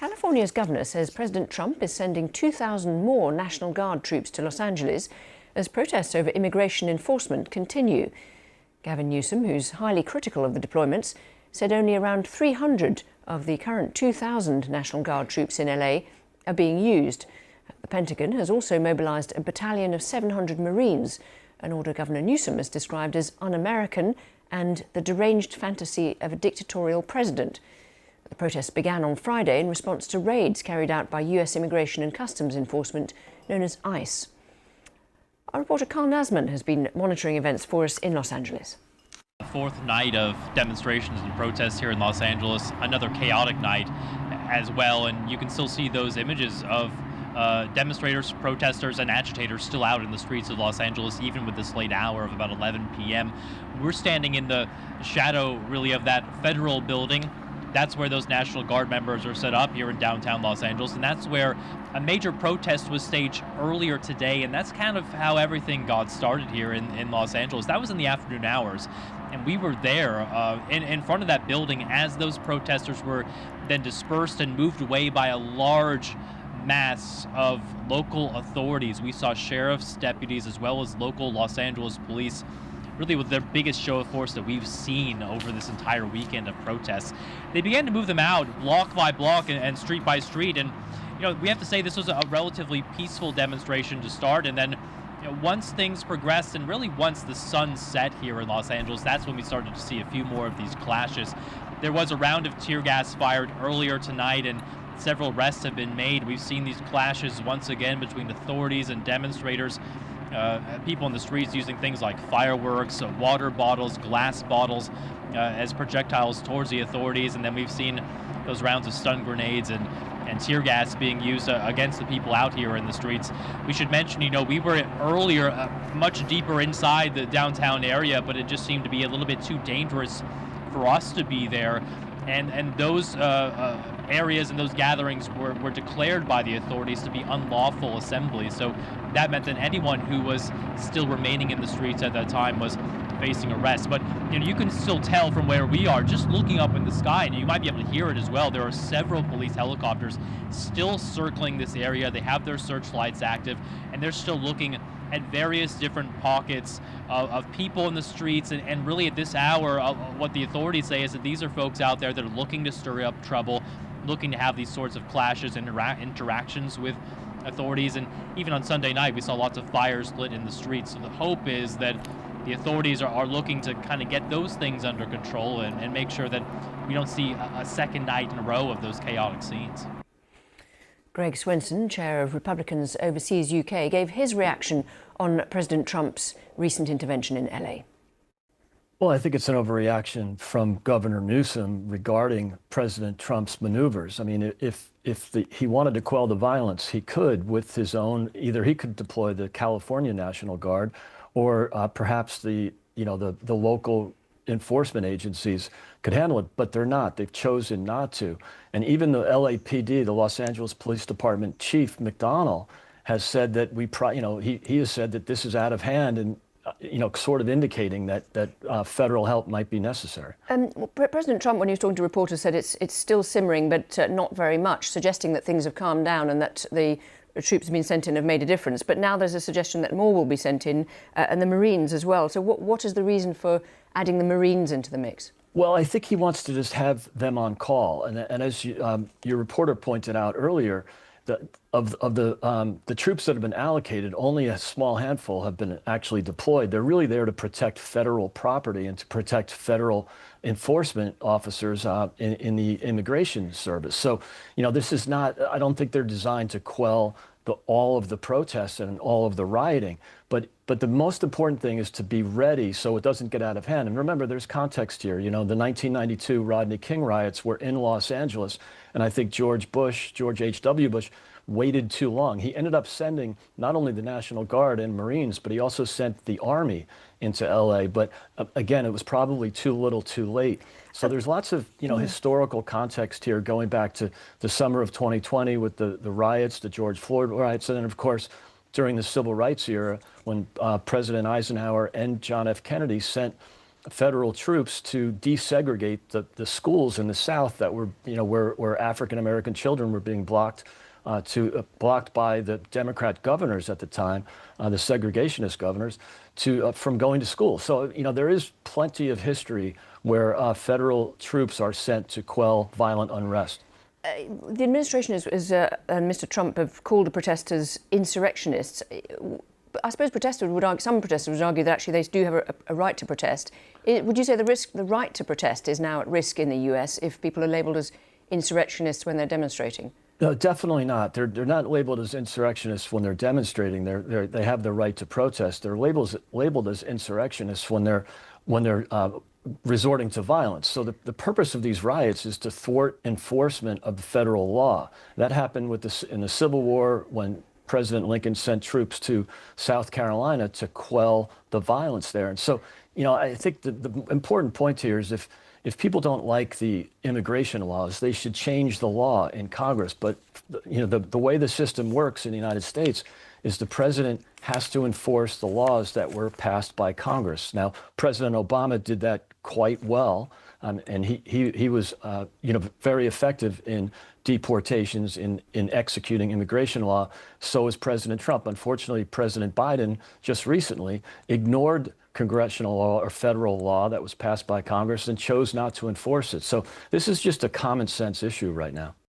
California's governor says President Trump is sending 2,000 more National Guard troops to Los Angeles as protests over immigration enforcement continue. Gavin Newsom, who's highly critical of the deployments, said only around 300 of the current 2,000 National Guard troops in LA are being used. The Pentagon has also mobilised a battalion of 700 Marines, an order Governor Newsom has described as un-American and the deranged fantasy of a dictatorial president. The protests began on Friday in response to raids carried out by US Immigration and Customs Enforcement, known as ICE. Our reporter Carl Nasman has been monitoring events for us in Los Angeles. The fourth night of demonstrations and protests here in Los Angeles, another chaotic night as well, and you can still see those images of demonstrators, protesters, and agitators still out in the streets of Los Angeles, even with this late hour of about 11 p.m. We're standing in the shadow, really, of that federal building. That's where those National Guard members are set up here in downtown Los Angeles, and that's where a major protest was staged earlier today, and that's kind of how everything got started here in Los Angeles. That was in the afternoon hours, and we were there in front of that building as those protesters were then dispersed and moved away by a large mass of local authorities. We saw sheriffs, deputies, as well as local Los Angeles police, really with their biggest show of force that we've seen over this entire weekend of protests. They began to move them out block by block and street by street, and we have to say this was a relatively peaceful demonstration to start, and then once things progressed and really once the sun set here in Los Angeles, that's when we started to see a few more of these clashes. There was a round of tear gas fired earlier tonight, and several arrests have been made. We've seen these clashes once again between authorities and demonstrators. People in the streets using things like fireworks, water bottles, glass bottles as projectiles towards the authorities, and then we've seen those rounds of stun grenades and tear gas being used against the people out here in the streets. We should mention, we were earlier much deeper inside the downtown area, but it just seemed to be a little bit too dangerous for us to be there, and those areas and those gatherings were declared by the authorities to be unlawful assemblies. So that meant that anyone who was still remaining in the streets at that time was facing arrest. But you can still tell from where we are, just looking up in the sky, and you might be able to hear it as well. There are several police helicopters still circling this area. They have their searchlights active, and they're still looking at various different pockets of people in the streets, and really at this hour, what the authorities say is that these are folks out there that are looking to stir up trouble, looking to have these sorts of clashes and interactions with authorities. And even on Sunday night, we saw lots of fires lit in the streets. So the hope is that the authorities are looking to kind of get those things under control and make sure that we don't see a second night in a row of those chaotic scenes. Greg Swenson, chair of Republicans Overseas UK, gave his reaction on President Trump's recent intervention in LA. Well, I think it's an overreaction from Governor Newsom regarding President Trump's maneuvers. I mean, if he wanted to quell the violence, he could with his own. Either he could deploy the California National Guard, or perhaps the local enforcement agencies could handle it, but they're not. They've chosen not to. And even the LAPD, the Los Angeles Police Department Chief McDonnell, has said that he has said that this is out of hand, and sort of indicating that federal help might be necessary. President Trump, when he was talking to reporters, said it's still simmering, but not very much, suggesting that things have calmed down and that the troops have been sent in have made a difference. But now there's a suggestion that more will be sent in, and the Marines as well. So what is the reason for adding the Marines into the mix? Well, I think he wants to just have them on call. And as your reporter pointed out earlier, of the troops that have been allocated, only a small handful have been actually deployed. They're really there to protect federal property and to protect federal enforcement officers in the immigration service. So, this is not, I don't think they're designed to quell all of the protests and all of the rioting. But the most important thing is to be ready so it doesn't get out of hand. And remember, there's context here. The 1992 Rodney King riots were in Los Angeles, and I think George H.W. Bush, waited too long. He ended up sending not only the National Guard and Marines, but he also sent the Army into LA. But again, it was probably too little too late. So there's lots of historical context here going back to the summer of 2020 with the riots, the George Floyd riots, and then of course during the civil rights era when President Eisenhower and John F. Kennedy sent federal troops to desegregate the schools in the South that were, where African American children were being blocked by the Democrat governors at the time, the segregationist governors, from going to school. So, there is plenty of history where federal troops are sent to quell violent unrest. The administration and Mr. Trump have called the protesters insurrectionists. I suppose some protesters would argue that actually they do have a right to protest. Would you say the right to protest is now at risk in the US if people are labelled as insurrectionists when they're demonstrating? No, definitely not. They're not labeled as insurrectionists when they're demonstrating. They have the right to protest. They're labeled as insurrectionists when they're resorting to violence. So the purpose of these riots is to thwart enforcement of the federal law. That happened in the Civil War when President Lincoln sent troops to South Carolina to quell the violence there. And so, I think the important point here is if people don't like the immigration laws, they should change the law in Congress. But, the way the system works in the United States is the president has to enforce the laws that were passed by Congress. Now, President Obama did that quite well, and he was, very effective in deportations, in executing immigration law. So is President Trump. Unfortunately, President Biden just recently ignored congressional law or federal law that was passed by Congress and chose not to enforce it. So this is just a common sense issue right now.